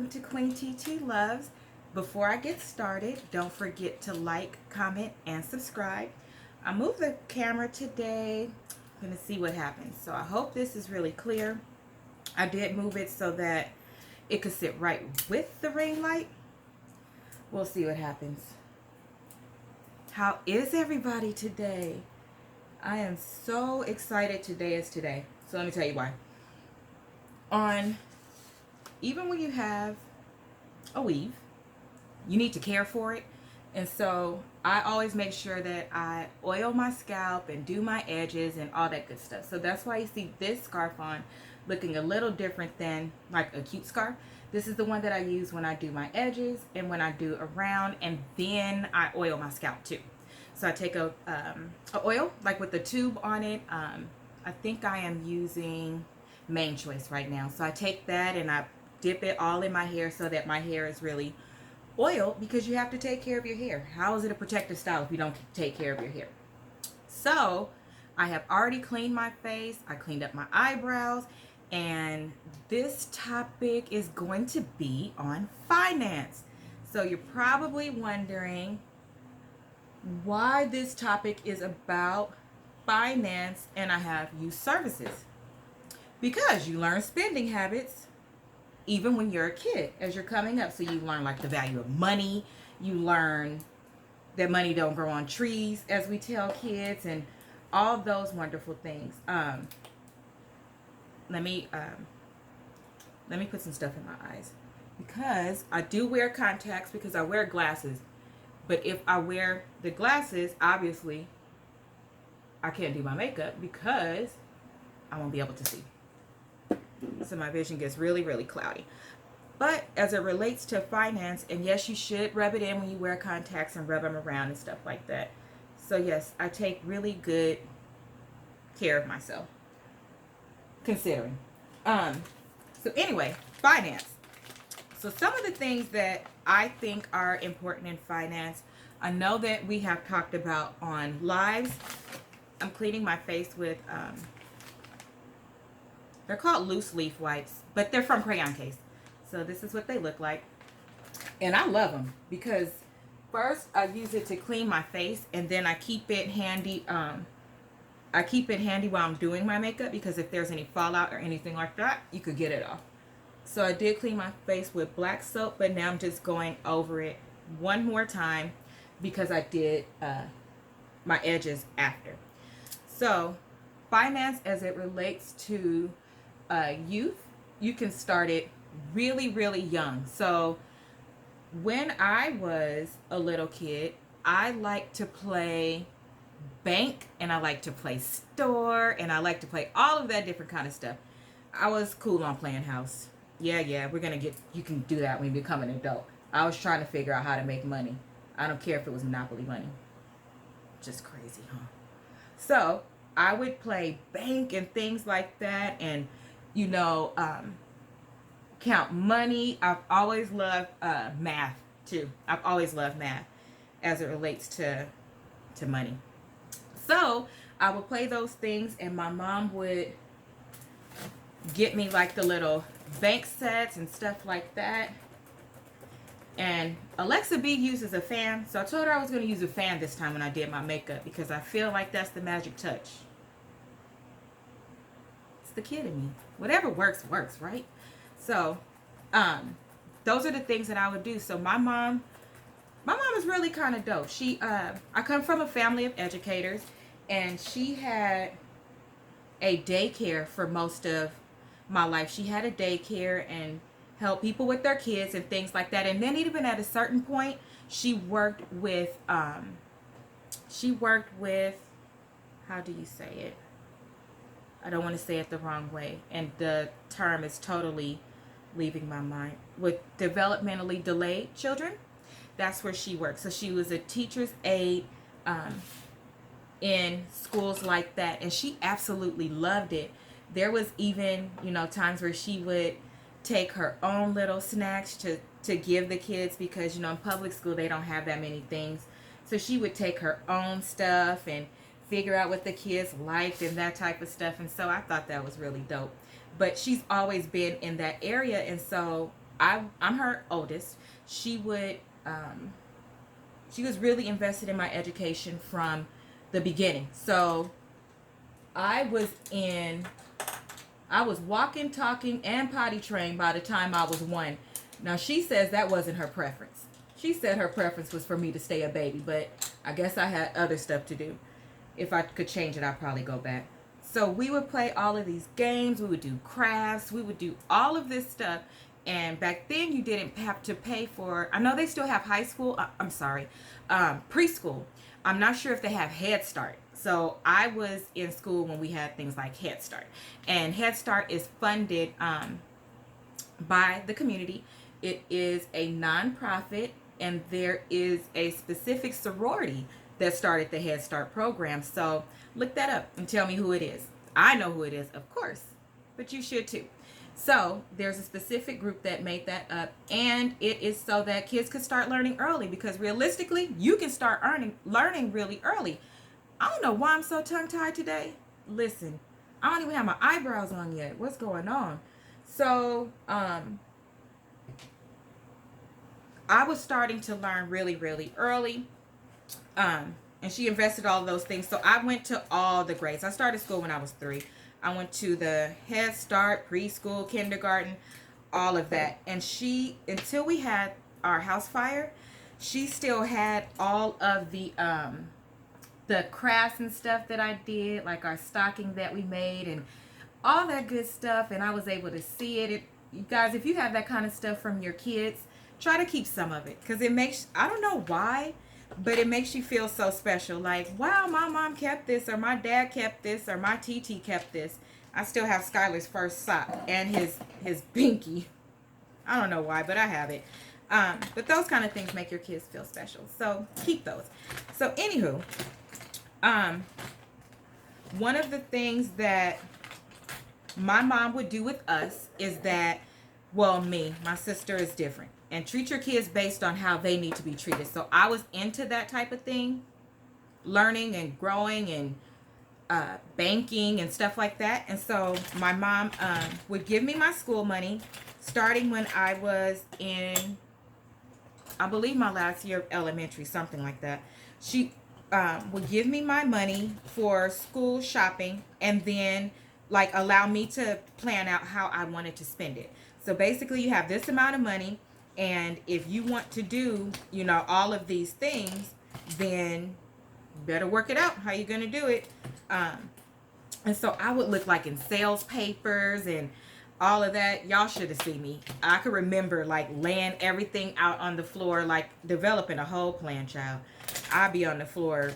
welcome to QueenTitiLoves. Before I get started, don't forget to like, comment, and subscribe. I moved the camera today. I'm going to see what happens. So I hope this is really clear. I did move it so that it could sit right with the ring light. We'll see what happens. How is everybody today? I am so excited today is today. So let me tell you why. Even when you have a weave, you need to care for it. And so I always make sure that I oil my scalp and do my edges and all that good stuff. So that's why you see this scarf on looking a little different than like a cute scarf. This is the one that I use when I do my edges and when I do around, and then I oil my scalp too. So I take a oil like with the tube on it. I think I am using Main Choice right now. So I take that and I dip it all in my hair so that my hair is really oiled, because you have to take care of your hair. How is it a protective style if you don't take care of your hair? So I have already cleaned my face. I cleaned up my eyebrows. And this topic is going to be on finance. So you're probably wondering why this topic is about finance and I have youth services. Because you learn spending habits even when you're a kid, as you're coming up. So you learn like the value of money. You learn that money don't grow on trees, as we tell kids, and all those wonderful things. Let me put some stuff in my eyes, because I do wear contacts because I wear glasses. But if I wear the glasses, obviously I can't do my makeup because I won't be able to see. So my vision gets really, really cloudy. But as it relates to finance, and yes, you should rub it in when you wear contacts and rub them around and stuff like that. So yes, I take really good care of myself, considering. So anyway, finance. So some of the things that I think are important in finance, I know that we have talked about on lives. I'm cleaning my face with they're called loose leaf wipes, but they're from Crayon case. So this is what they look like. And I love them because first I use it to clean my face, and then I keep it handy. I keep it handy while I'm doing my makeup, because if there's any fallout or anything like that, you could get it off. So I did clean my face with black soap, but now I'm just going over it one more time because I did my edges after. So finance, as it relates to youth, you can start it really, really young. So when I was a little kid, I liked to play bank, and I like to play store, and I like to play all of that different kind of stuff. I was cool on playing house. Yeah, you can do that when you become an adult. I was trying to figure out how to make money. I don't care if it was Monopoly money. Just crazy, huh? So I would play bank and things like that, and count money. I've always loved math too. I've always loved math as it relates to money. So I would play those things, and my mom would get me like the little bank sets and stuff like that. And Alexa B uses a fan, so I told her I was going to use a fan this time when I did my makeup, because I feel like that's the magic touch. It's the kid in me. Whatever works, right? So those are the things that I would do. So my mom is really kind of dope. I come from a family of educators, and she had a daycare for most of my life. She had a daycare and helped people with their kids and things like that. And then even at a certain point, she worked with how do you say it? I don't want to say it the wrong way, and the term is totally leaving my mind. With developmentally delayed children, that's where she worked. So she was a teacher's aide in schools like that, and she absolutely loved it. There was even, times where she would take her own little snacks to give the kids, because, in public school, they don't have that many things. So she would take her own stuff and figure out what the kids liked and that type of stuff. And so I thought that was really dope. But she's always been in that area, and so I'm her oldest. She would she was really invested in my education from the beginning. So I was in I was walking, talking, and potty trained by the time I was 1. Now, she says that wasn't her preference. She said her preference was for me to stay a baby, but I guess I had other stuff to do. If I could change it, I'd probably go back. So we would play all of these games. We would do crafts. We would do all of this stuff. And back then, you didn't have to pay for, I know they still have high school, I'm sorry, preschool. I'm not sure if they have Head Start. So I was in school when we had things like Head Start. And Head Start is funded by the community. It is a nonprofit, and there is a specific sorority that started the Head Start program. So look that up and tell me who it is. I know who it is, of course, but you should too. So there's a specific group that made that up, and it is so that kids could start learning early, because realistically, you can start learning really early. I don't know why I'm so tongue-tied today. Listen, I don't even have my eyebrows on yet. What's going on? So, I was starting to learn really, really early. And she invested all of those things. So I went to all the grades. I started school when I was 3. I went to the Head Start, preschool, kindergarten, all of that. And she, until we had our house fire, she still had all of the crafts and stuff that I did, like our stocking that we made and all that good stuff. And I was able to see it. You guys, if you have that kind of stuff from your kids, try to keep some of it, because it makes, I don't know why, but it makes you feel so special. Like, wow, my mom kept this, or my dad kept this, or my TT kept this. I still have Skylar's first sock and his binky. I don't know why, but I have it. But those kind of things make your kids feel special. So keep those. So anywho, one of the things that my mom would do with us is that, well, my sister is different. And treat your kids based on how they need to be treated. So I was into that type of thing, learning and growing and banking and stuff like that. And so my mom would give me my school money starting when I was in, I believe, my last year of elementary, something like that. She would give me my money for school shopping, and then like allow me to plan out how I wanted to spend it. So basically, you have this amount of money, and if you want to do, you know, all of these things, then you better work it out how you're going to do it. And so I would look like in sales papers and all of that. Y'all should have seen me. I could remember like laying everything out on the floor, like developing a whole plan, child. I'd be on the floor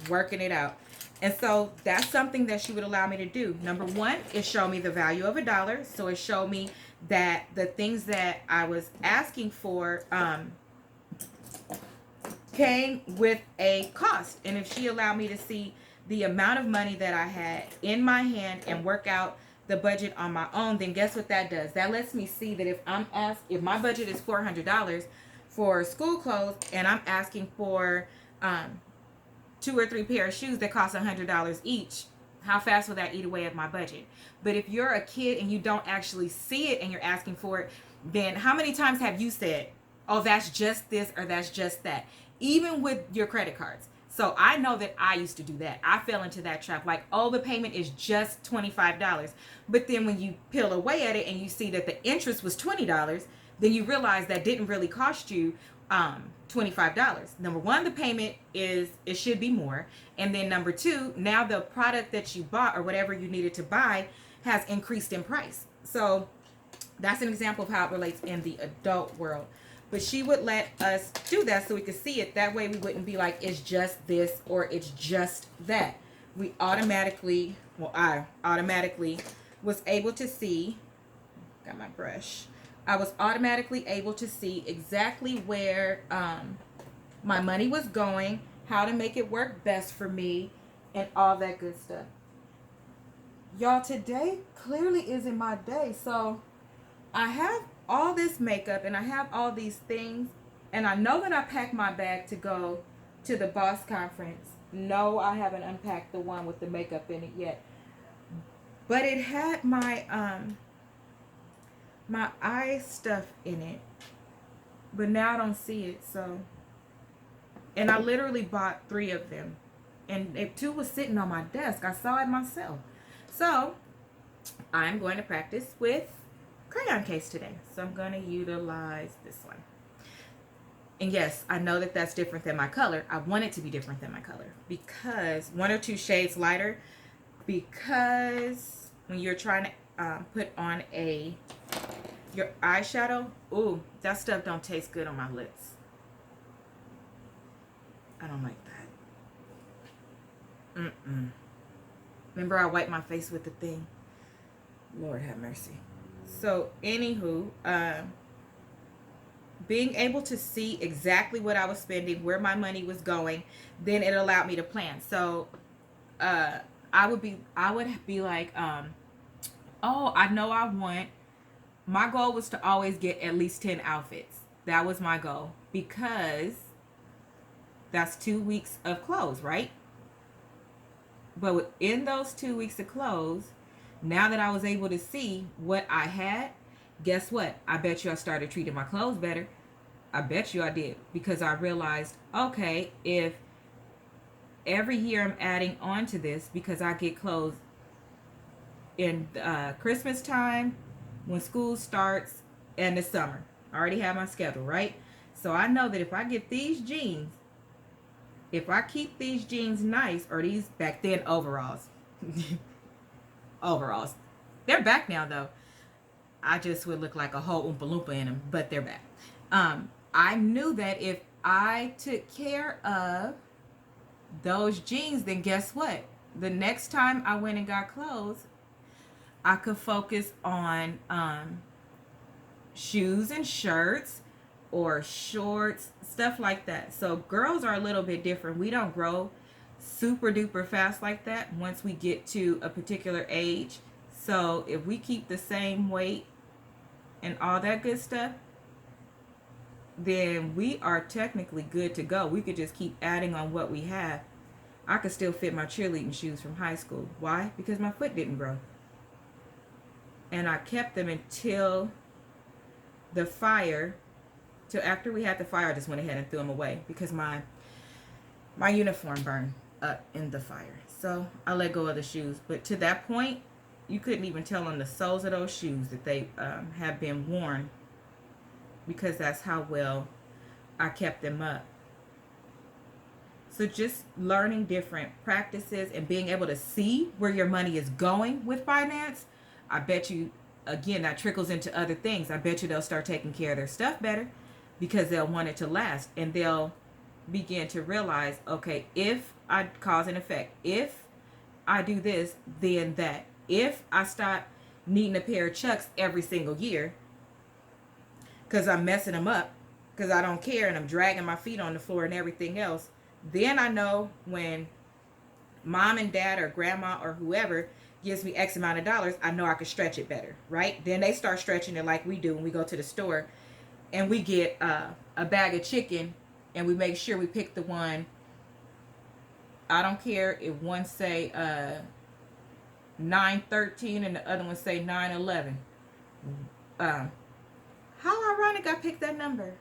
working it out. And so that's something that she would allow me to do. Number one, it showed me the value of $1. So it showed me that the things that I was asking for came with a cost. And if she allowed me to see the amount of money that I had in my hand and work out the budget on my own, then guess what that does? That lets me see that if my budget is $400 for school clothes, and I'm asking for 2 or 3 pair of shoes that cost $100 each, how fast will that eat away at my budget? But if you're a kid and you don't actually see it and you're asking for it, then how many times have you said, oh, that's just this or that's just that? Even with your credit cards. So I know that I used to do that. I fell into that trap. Like, oh, the payment is just $25. But then when you peel away at it and you see that the interest was $20, then you realize that didn't really cost you $25. Number one, the payment it should be more. And then number two, now the product that you bought or whatever you needed to buy has increased in price. So that's an example of how it relates in the adult world. But she would let us do that so we could see it. That way we wouldn't be like, it's just this or it's just that. We automatically, well, I automatically was able to see, got my brush. I was automatically able to see exactly where my money was going, how to make it work best for me, and all that good stuff. Y'all, today clearly isn't my day. So I have all this makeup and I have all these things, and I know that I packed my bag to go to the boss conference. No, I haven't unpacked the one with the makeup in it yet, but it had my my eye stuff in it, but now I don't see it. So, and I literally bought 3 of them, and 2 was sitting on my desk. I saw it myself. So I'm going to practice with crayon case today. So I'm going to utilize this one. And yes, I know that that's different than my color. I want it to be different than my color because 1 or 2 shades lighter, because when you're trying to put on your eyeshadow, ooh, that stuff don't taste good on my lips. I don't like that. Remember I wiped my face with the thing? Lord have mercy. So anywho, being able to see exactly what I was spending, where my money was going, then it allowed me to plan. So I would be like, oh, I know I want, my goal was to always get at least 10 outfits. That was my goal, because that's 2 weeks of clothes, right? But within those 2 weeks of clothes, now that I was able to see what I had, guess what? I bet you I started treating my clothes better. I bet you I did, because I realized, okay, if every year I'm adding on to this, because I get clothes in Christmas time, when school starts, and the summer. I already have my schedule, right? So I know that if I get these jeans, if I keep these jeans nice, or these back then overalls, overalls, they're back now though. I just would look like a whole Oompa Loompa in them, but they're back. I knew that if I took care of those jeans, then guess what? The next time I went and got clothes, I could focus on shoes and shirts or shorts, stuff like that. So girls are a little bit different. We don't grow super duper fast like that once we get to a particular age. So if we keep the same weight and all that good stuff, then we are technically good to go. We could just keep adding on what we have. I could still fit my cheerleading shoes from high school. Why? Because my foot didn't grow. And I kept them until the fire, till after we had the fire, I just went ahead and threw them away because my uniform burned up in the fire. So I let go of the shoes. But to that point, you couldn't even tell on the soles of those shoes that they have been worn, because that's how well I kept them up. So just learning different practices and being able to see where your money is going with finance, I bet you, again, that trickles into other things. I bet you they'll start taking care of their stuff better, because they'll want it to last, and they'll begin to realize, okay, if I cause and effect, if I do this, then that. If I stop needing a pair of Chucks every single year because I'm messing them up, because I don't care and I'm dragging my feet on the floor and everything else, then I know when mom and dad or grandma or whoever gives me X amount of dollars, I know I can stretch it better, right? Then they start stretching it like we do when we go to the store and we get a bag of chicken, and we make sure we pick the one. I don't care if one say 913 and the other one say 911. How ironic I picked that number.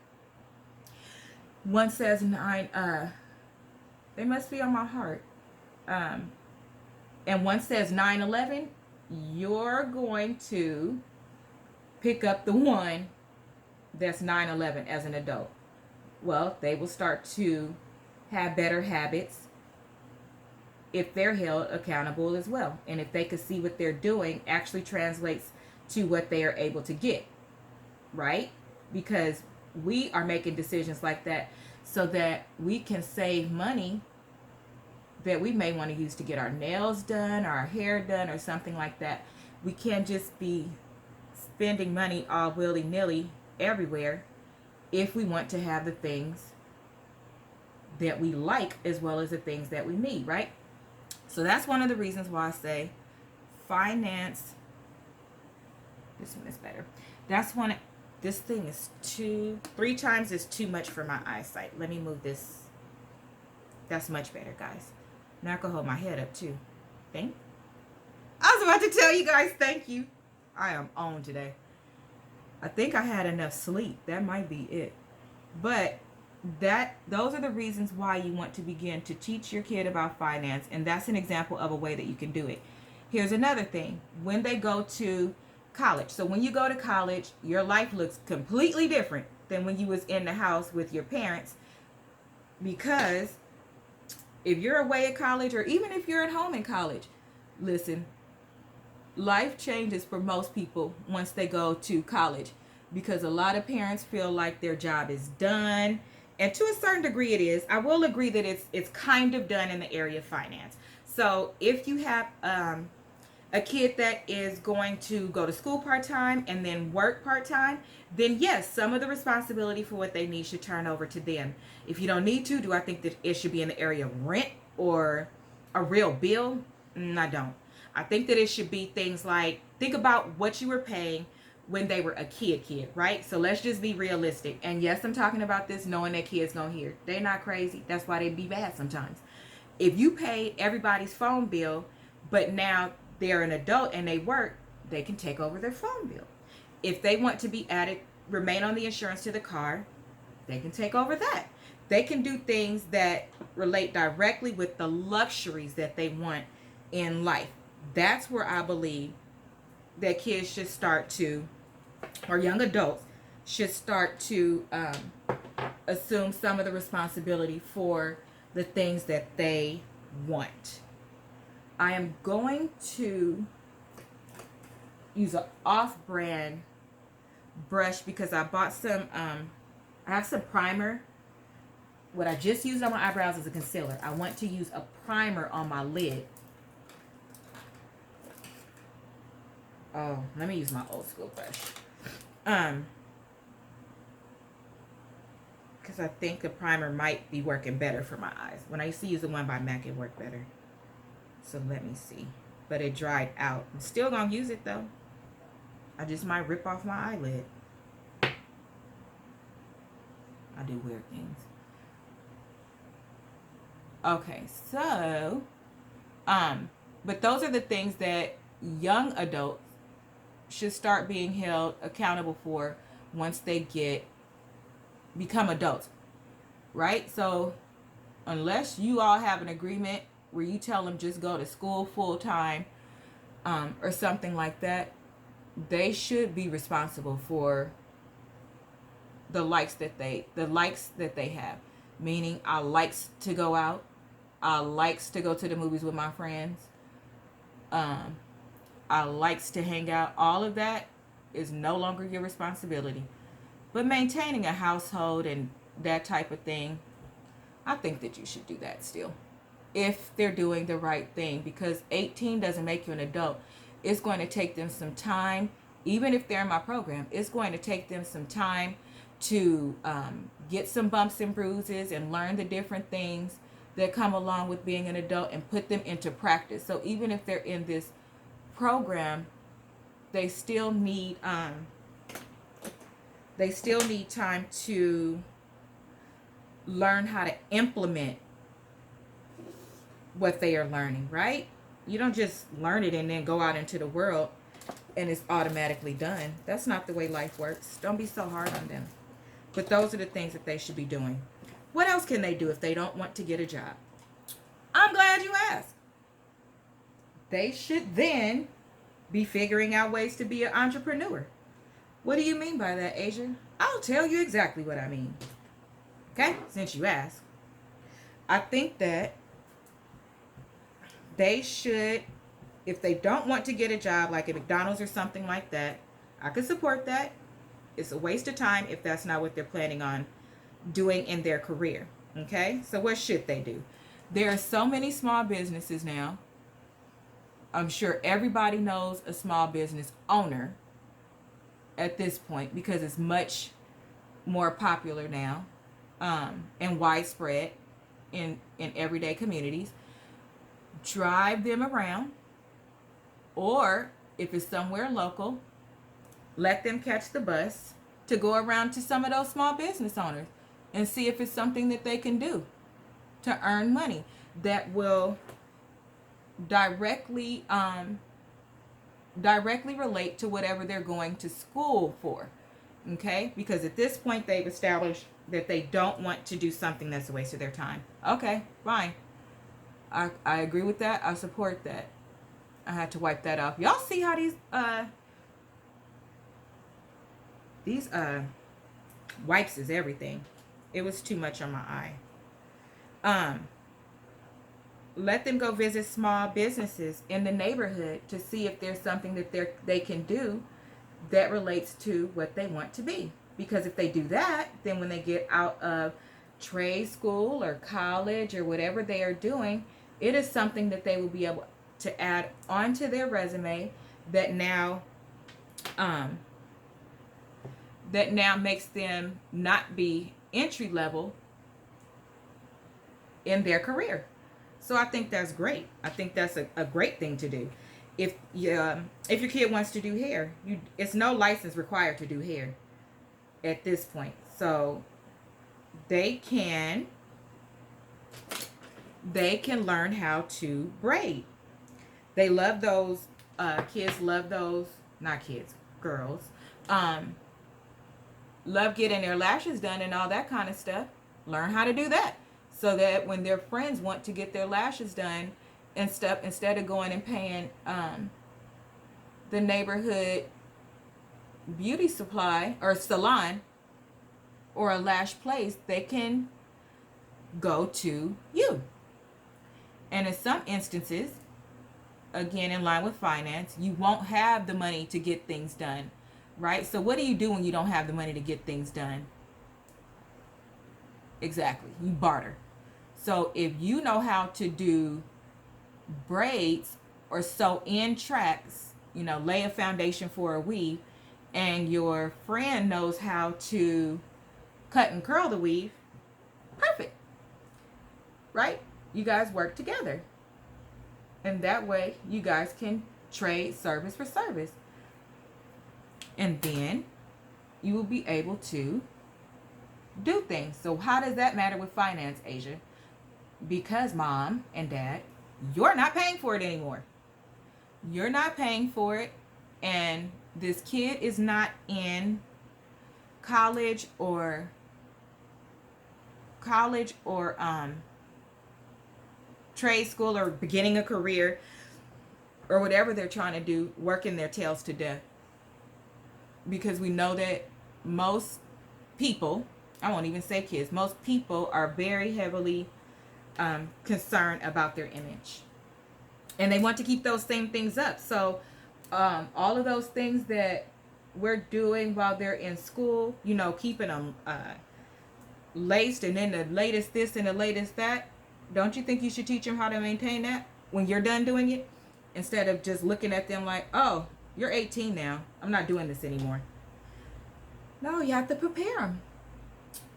One says 9. They must be on my heart. And one says 911. You're going to pick up the one that's 911 as an adult. Well, they will start to have better habits if they're held accountable as well. And if they could see what they're doing actually translates to what they are able to get, right? Because we are making decisions like that so that we can save money that we may want to use to get our nails done or our hair done or something like that. We can't just be spending money all willy-nilly everywhere if we want to have the things that we like as well as the things that we need, right? So that's one of the reasons why I say finance. This one is better. That's one. This thing is 3 times is too much for my eyesight. Let me move this. That's much better, guys. Now I can hold my head up too. I was about to tell you guys thank you. I am on today. I think I had enough sleep. That might be it. But those are the reasons why you want to begin to teach your kid about finance, and that's an example of a way that you can do it. Here's another thing. When they go to college. So when you go to college, your life looks completely different than when you was in the house with your parents, because if you're away at college, or even if you're at home in college, listen, life changes for most people once they go to college, because a lot of parents feel like their job is done, and to a certain degree it is. I will agree that it's kind of done in the area of finance. So if you have a kid that is going to go to school part-time and then work part-time, then yes, some of the responsibility for what they need should turn over to them. If you don't need to, do I think that it should be in the area of rent or a real bill? I don't. I think that it should be things like, think about what you were paying when they were a kid, right? So let's just be realistic. And yes, I'm talking about this knowing that kids gonna hear. They're not crazy. That's why they be bad sometimes. If you pay everybody's phone bill, but now they're an adult and they work, they can take over their phone bill. If they want to be added, remain on the insurance to the car, they can take over that. They can do things that relate directly with the luxuries that they want in life. That's where I believe that kids should start to, or young adults should start to assume some of the responsibility for the things that they want. I am going to use an off-brand brush because I bought some, I have some primer. What I just used on my eyebrows is a concealer. I want to use a primer on my lid. Oh, let me use my old school brush. Because I think the primer might be working better for my eyes. When I used to use the one by MAC, it worked better. So let me see. But it dried out. I'm still going to use it though. I just might rip off my eyelid. I do weird things. Okay, so, but those are the things that young adults should start being held accountable for once they become adults, right? So unless you all have an agreement where you tell them just go to school full time, or something like that, they should be responsible for the likes that they have. Meaning, I likes to go out, I likes to go to the movies with my friends, I likes to hang out. All of that is no longer your responsibility. But maintaining a household and that type of thing, I think that you should do that still, if they're doing the right thing, because 18 doesn't make you an adult. It's going to take them some time. Even if they're in my program, it's going to take them some time to get some bumps and bruises and learn the different things that come along with being an adult and put them into practice. So even if they're in this program, they still need time to learn how to implement what they are learning, right? You don't just learn it and then go out into the world and it's automatically done. That's not the way life works. Don't be so hard on them. But those are the things that they should be doing. What else can they do if they don't want to get a job? I'm glad you asked. They should then be figuring out ways to be an entrepreneur. What do you mean by that, Asia? I'll tell you exactly what I mean. Okay, since you asked. I think that they should, if they don't want to get a job like at McDonald's or something like that, I could support that. It's a waste of time if that's not what they're planning on doing in their career. Okay, so what should they do? There are so many small businesses now. I'm sure everybody knows a small business owner at this point because it's much more popular now, and widespread in everyday communities. Drive them around, or if it's somewhere local, let them catch the bus to go around to some of those small business owners and see if it's something that they can do to earn money that will directly relate to whatever they're going to school for. Okay? Because at this point, they've established that they don't want to do something that's a waste of their time. Okay, fine. I agree with that. I support that. I had to wipe that off. Y'all see how these wipes is everything. It was too much on my eye. Let them go visit small businesses in the neighborhood to see if there's something that they can do that relates to what they want to be. Because if they do that, then when they get out of trade school or college or whatever they are doing, it is something that they will be able to add onto their resume that now makes them not be entry level in their career. So I think that's great. I think that's a great thing to do. If your kid wants to do hair, it's no license required to do hair at this point. So they can learn how to braid. They love those. Kids love those. Not kids, girls. Love getting their lashes done and all that kind of stuff. Learn how to do that, so that when their friends want to get their lashes done and stuff, instead of going and paying the neighborhood beauty supply or salon or a lash place, they can go to you. And in some instances, again, in line with finance, you won't have the money to get things done, right? So what do you do when you don't have the money to get things done? Exactly. You barter. So if you know how to do braids or sew in tracks, lay a foundation for a weave, and your friend knows how to cut and curl the weave, perfect. Right? You guys work together. And that way you guys can trade service for service. And then you will be able to do things. So how does that matter with finance, Asia? Because mom and dad, you're not paying for it anymore. You're not paying for it. And this kid is not in college or trade school or beginning a career or whatever they're trying to do, working their tails to death. Because we know that most people, I won't even say kids, most people are very heavily concerned about their image. And they want to keep those same things up. So all of those things that we're doing while they're in school, keeping them laced and then the latest this and the latest that, don't you think you should teach them how to maintain that when you're done doing it? Instead of just looking at them like, oh, you're 18 now, I'm not doing this anymore. No, you have to prepare them.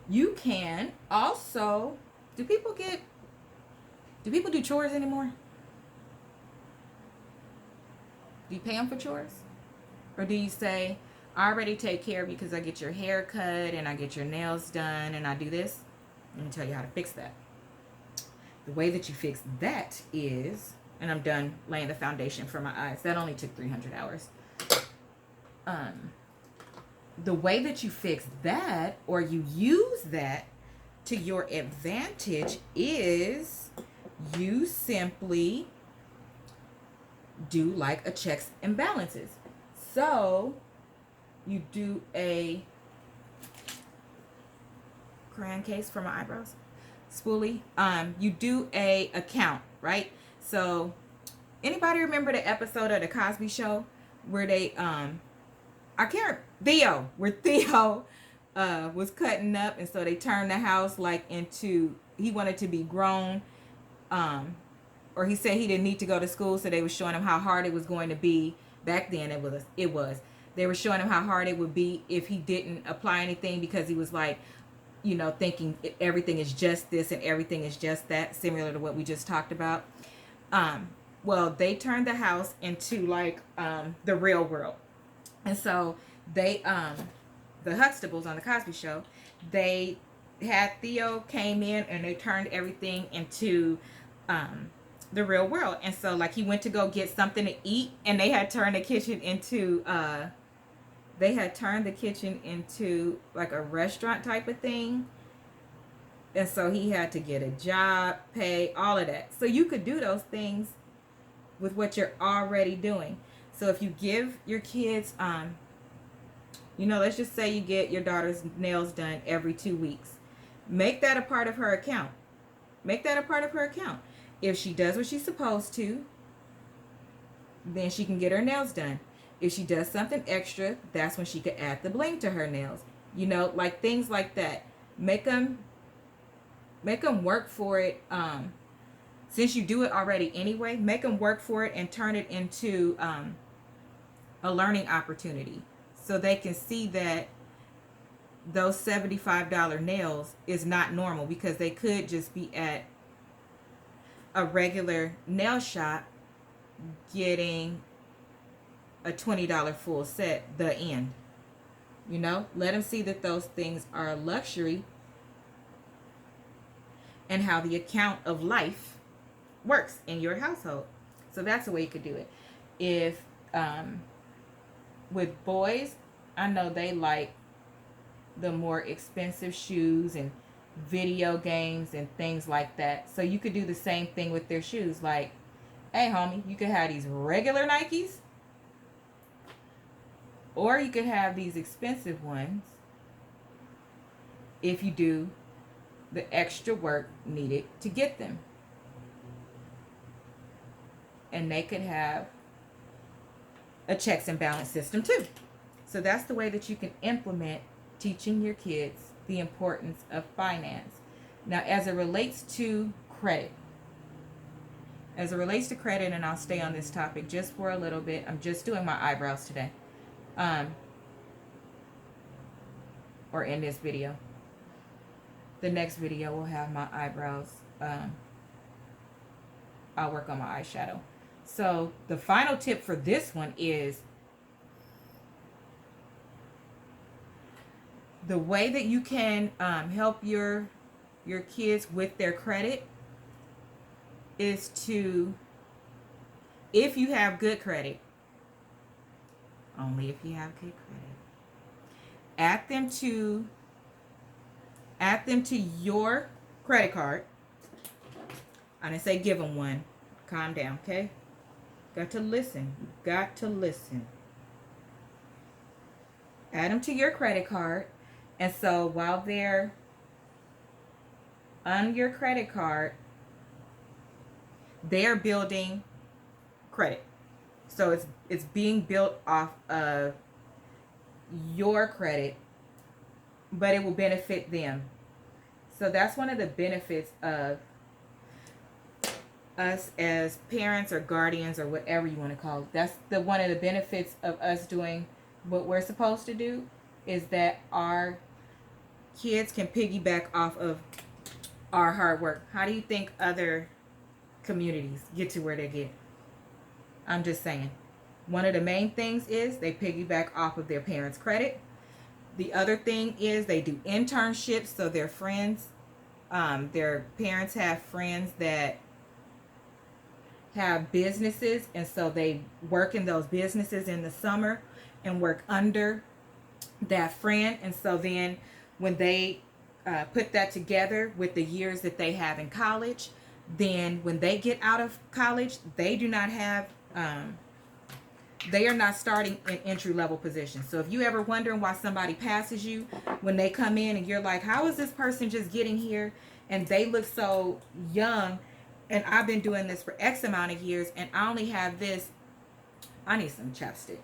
You can also, do people do chores anymore? Do you pay them for chores? Or do you say, I already take care of you because I get your hair cut and I get your nails done and I do this? Let me tell you how to fix that. The way that you fix that is, and I'm done laying the foundation for my eyes. That only took 300 hours. The way that you fix that, or you use that to your advantage, is you simply do like a checks and balances. So you do a crayon case for my eyebrows, spoolie. You do a account, right? So anybody remember the episode of the Cosby Show where they where Theo was cutting up, and so they turned the house like into, he wanted to be grown, or he said he didn't need to go to school, so they were showing him how hard it was going to be. Back then it was they were showing him how hard it would be if he didn't apply anything, because he was like, thinking everything is just this and everything is just that, similar to what we just talked about. Well, they turned the house into like the real world. And so they the Huxtables on the Cosby Show, they had Theo came in and they turned everything into the real world. And so like he went to go get something to eat, and they had turned the kitchen into they had turned the kitchen into like a restaurant type of thing. And so he had to get a job, pay, all of that. So you could do those things with what you're already doing. So if you give your kids, let's just say you get your daughter's nails done every 2 weeks. Make that a part of her account. Make that a part of her account. If she does what she's supposed to, then she can get her nails done. If she does something extra, that's when she could add the bling to her nails. Like things like that. Make them work for it. Since you do it already anyway, make them work for it and turn it into a learning opportunity, so they can see that those $75 nails is not normal, because they could just be at a regular nail shop getting a $20 full set, the end. Let them see that those things are a luxury and how the account of life works in your household. So that's the way you could do it. If with boys, I know they like the more expensive shoes and video games and things like that. So you could do the same thing with their shoes. Like, hey homie, you could have these regular Nikes, or you could have these expensive ones if you do the extra work needed to get them. And they could have a checks and balance system too. So that's the way that you can implement teaching your kids the importance of finance. Now, as it relates to credit, and I'll stay on this topic just for a little bit. I'm just doing my eyebrows today. Or in this video. The next video will have my eyebrows. I'll work on my eyeshadow. So the final tip for this one is the way that you can help your kids with their credit is to, if you have good credit, only if you have good credit, add them to your credit card. I didn't say give them one. Calm down, okay? Got to listen. Add them to your credit card. And so while they're on your credit card, they're building credit. So it's being built off of your credit, but it will benefit them. So that's one of the benefits of us as parents or guardians or whatever you want to call it. That's one of the benefits of us doing what we're supposed to do, is that our kids can piggyback off of our hard work. How do you think other communities get to where they get? I'm just saying. One of the main things is they piggyback off of their parents' credit. The other thing is they do internships, so their friends, their parents have friends that have businesses, and so they work in those businesses in the summer and work under that friend. And so then when they put that together with the years that they have in college, then when they get out of college, they do not have they are not starting in entry-level positions. So if you ever wondering why somebody passes you when they come in and you're like, how is this person just getting here and they look so young, and I've been doing this for X amount of years and I only have this. I need some chapstick.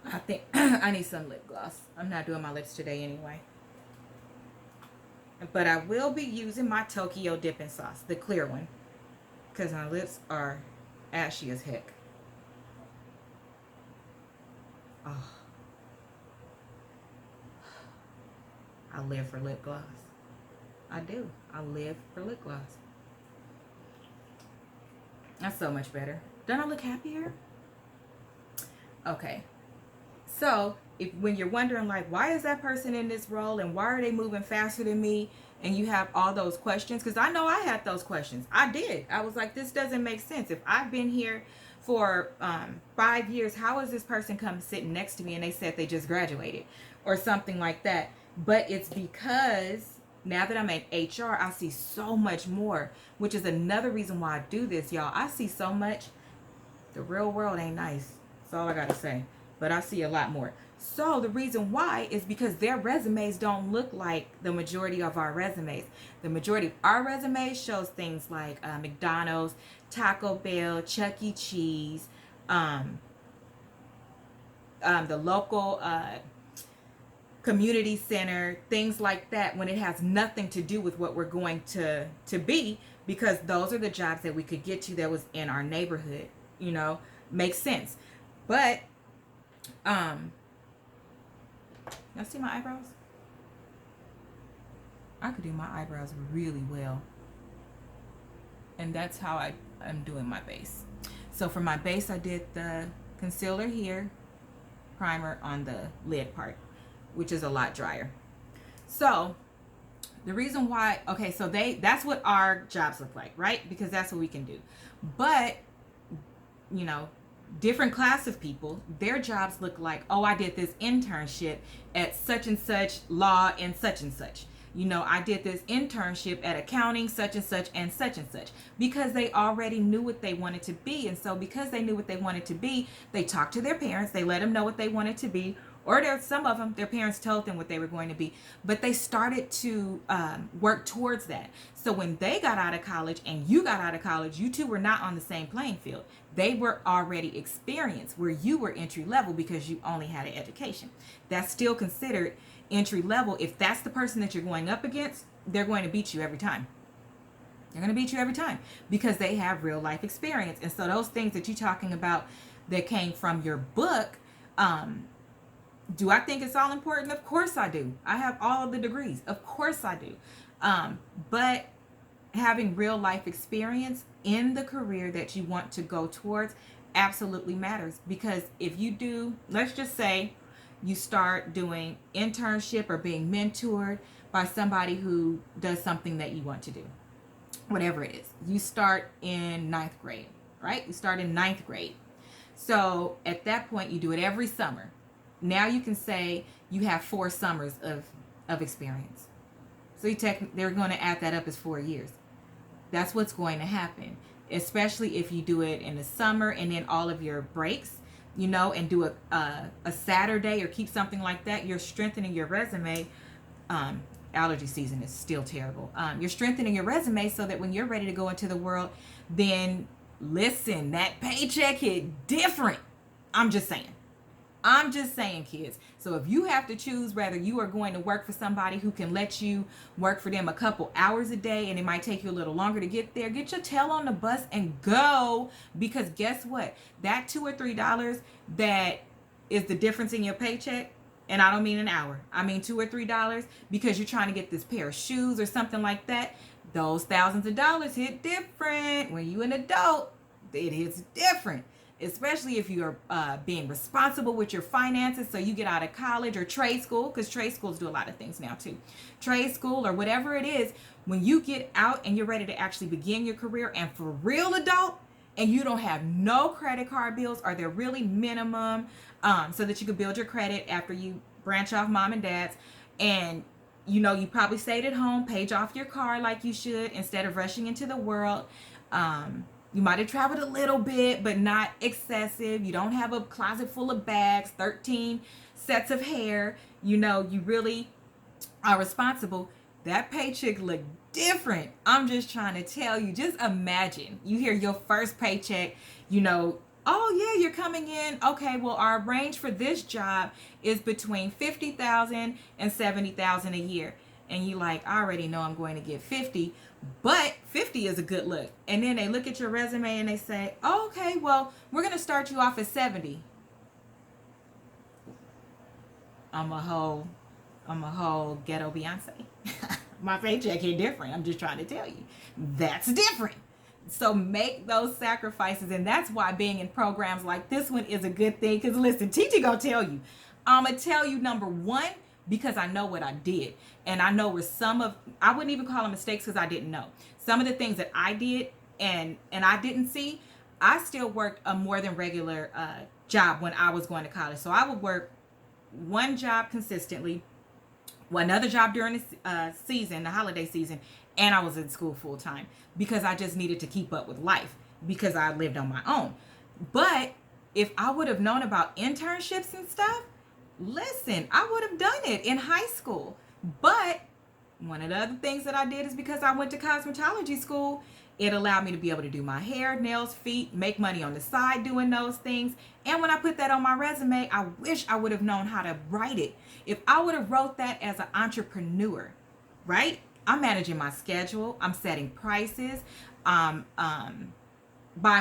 I think I need some lip gloss. I'm not doing my lips today anyway. But I will be using my Tokyo dipping sauce, the clear one, because my lips are ashy as heck. Oh. I live for lip gloss. I do. I live for lip gloss. That's so much better. Don't I look happier? Okay. So, when you're wondering, like, why is that person in this role and why are they moving faster than me? And you have all those questions, because I know I had those questions. I did. I was like, this doesn't make sense. If I've been here for 5 years. How is this person come sitting next to me and they said they just graduated or something like that? But it's because now that I'm at HR, I see so much more, which is another reason why I do this, y'all. I see so much. The real world ain't nice. That's all I got to say. But I see a lot more. So the reason why is because their resumes don't look like the majority of our resumes. The majority of our resumes shows things like McDonald's, Taco Bell, Chuck E. Cheese, the local community center, things like that, when it has nothing to do with what we're going to be, because those are the jobs that we could get to that was in our neighborhood, you know. Makes sense. But y'all see my eyebrows? I could do my eyebrows really well. And that's how I'm doing my base. So for my base, I did the concealer here, primer on the lid part, which is a lot drier. So the reason why, okay, so that's what our jobs look like, right? Because that's what we can do. But, you know, different class of people, their jobs look like, oh, I did this internship at such and such law and such and such. You know, I did this internship at accounting, such and such and such and such, because they already knew what they wanted to be. And so because they knew what they wanted to be, they talked to their parents, they let them know what they wanted to be, or some of them, their parents told them what they were going to be, but they started to work towards that. So when they got out of college and you got out of college, you two were not on the same playing field. They were already experienced, where you were entry level because you only had an education. That's still considered entry level. If that's the person that you're going up against, they're going to beat you every time. They're going to beat you every time because they have real life experience. And so those things that you're talking about that came from your book, do I think it's all important? Of course I do. I have all of the degrees. Of course I do. But having real life experience in the career that you want to go towards absolutely matters. Because if you do, let's just say you start doing internship or being mentored by somebody who does something that you want to do, whatever it is. You start in 9th grade, right? You start in 9th grade. So at that point, you do it every summer. Now you can say you have 4 summers of experience. So they're going to add that up as 4 years. That's what's going to happen, especially if you do it in the summer and then all of your breaks, you know, and do a Saturday or keep something like that. You're strengthening your resume. Allergy season is still terrible. You're strengthening your resume so that when you're ready to go into the world, then listen, that paycheck hit different. I'm just saying, kids. So if you have to choose whether you are going to work for somebody who can let you work for them a couple hours a day and it might take you a little longer to get there, get your tail on the bus and go. Because guess what? That $2 or $3 that is the difference in your paycheck, and I don't mean an hour, I mean $2 or $3 because you're trying to get this pair of shoes or something like that, those thousands of dollars hit different. When you an adult, it hits different. Especially if you're being responsible with your finances. So you get out of college or trade school, because trade schools do a lot of things now too. Trade school or whatever it is, when you get out and you're ready to actually begin your career and for real adult, and you don't have no credit card bills, or they're really minimum, so that you can build your credit after you branch off mom and dad's, and you know you probably stayed at home, paid off your car like you should instead of rushing into the world. You might have traveled a little bit, but not excessive. You don't have a closet full of bags, 13 sets of hair. You know, you really are responsible. That paycheck look different. I'm just trying to tell you, just imagine you hear your first paycheck, you know, oh yeah, you're coming in. Okay, well, our range for this job is between $50,000 and $70,000 a year. And you like, I already know I'm going to get 50, but 50 is a good look. And then they look at your resume and they say, oh, okay, well, we're going to start you off at 70. I'm a whole ghetto Beyonce. My paycheck is different. I'm just trying to tell you. That's different. So make those sacrifices. And that's why being in programs like this one is a good thing. Because listen, Titi gonna tell you. I'm going to tell you, number one, because I know what I did. And I know where I wouldn't even call them mistakes because I didn't know. Some of the things that I did and I didn't see, I still worked a more than regular job when I was going to college. So I would work one job consistently, another job during the season, the holiday season, and I was in school full time because I just needed to keep up with life because I lived on my own. But if I would have known about internships and stuff, listen, I would have done it in high school. But one of the other things that I did is because I went to cosmetology school, it allowed me to be able to do my hair, nails, feet, make money on the side doing those things. And when I put that on my resume, I wish I would have known how to write it. If I would have wrote that as an entrepreneur, right? I'm managing my schedule. I'm setting prices. Buying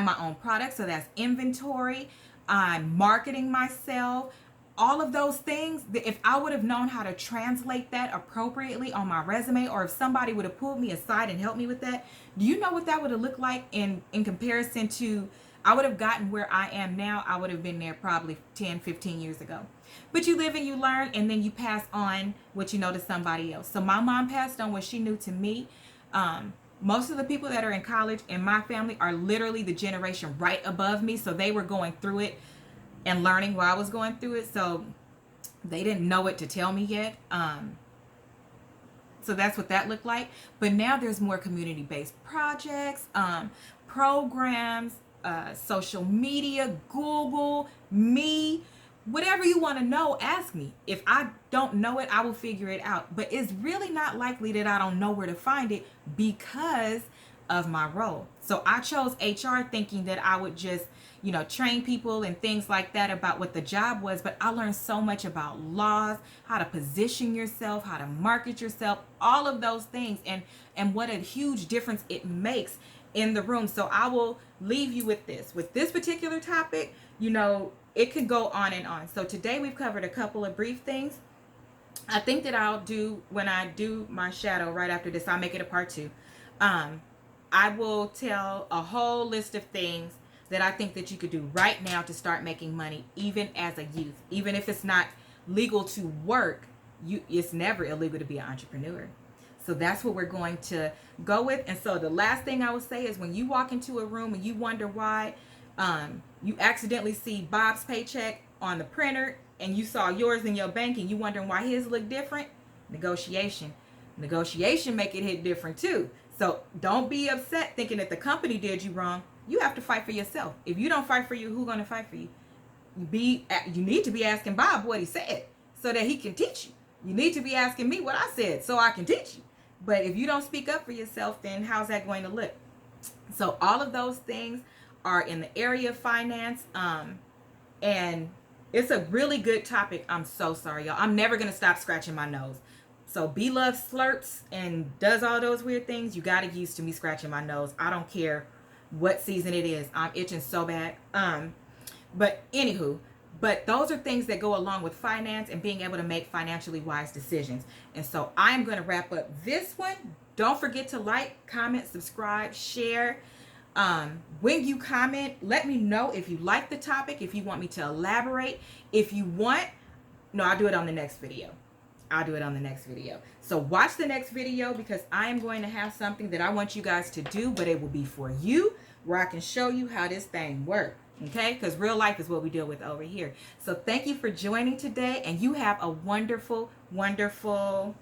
my own products. So that's inventory. I'm marketing myself. All of those things, if I would have known how to translate that appropriately on my resume, or if somebody would have pulled me aside and helped me with that, do you know what that would have looked like in comparison to, I would have gotten where I am now. I would have been there probably 10, 15 years ago. But you live and you learn, and then you pass on what you know to somebody else. So my mom passed on what she knew to me. Most of the people that are in college in my family are literally the generation right above me. So they were going through it and learning while I was going through it. So they didn't know it to tell me yet. So that's what that looked like. But now there's more community-based projects, programs, social media, Google, me, whatever you want to know, ask me. If I don't know it, I will figure it out. But it's really not likely that I don't know where to find it because of my role. So I chose HR thinking that I would just, train people and things like that about what the job was. But I learned so much about laws, how to position yourself, how to market yourself, all of those things, and what a huge difference it makes in the room. So I will leave you with this. With this particular topic, it could go on and on. So today we've covered a couple of brief things. I think that I'll do, when I do my shadow right after this, I'll make it a part 2. I will tell a whole list of things that I think that you could do right now to start making money, even as a youth. Even if it's not legal to work, it's never illegal to be an entrepreneur. So that's what we're going to go with. And so the last thing I will say is, when you walk into a room and you wonder why you accidentally see Bob's paycheck on the printer and you saw yours in your bank and you wondering why his look different, negotiation make it hit different too. So don't be upset thinking that the company did you wrong. You have to fight for yourself. If you don't fight for you, who's going to fight for you? You need to be asking Bob what he said so that he can teach you. You need to be asking me what I said so I can teach you. But if you don't speak up for yourself, then how's that going to look? So all of those things are in the area of finance. And it's a really good topic. I'm so sorry, y'all. I'm never going to stop scratching my nose. So B-Love slurps and does all those weird things. You got to get used to me scratching my nose. I don't care what season it is. I'm itching so bad. But anywho, but those are things that go along with finance and being able to make financially wise decisions. And so I'm going to wrap up this one. Don't forget to like, comment, subscribe, share. When you comment, let me know if you like the topic, if you want me to elaborate. If you want, no, I'll do it on the next video. So watch the next video, because I am going to have something that I want you guys to do, but it will be for you, where I can show you how this thing works. Okay, because real life is what we deal with over here. So thank you for joining today, and you have a wonderful, wonderful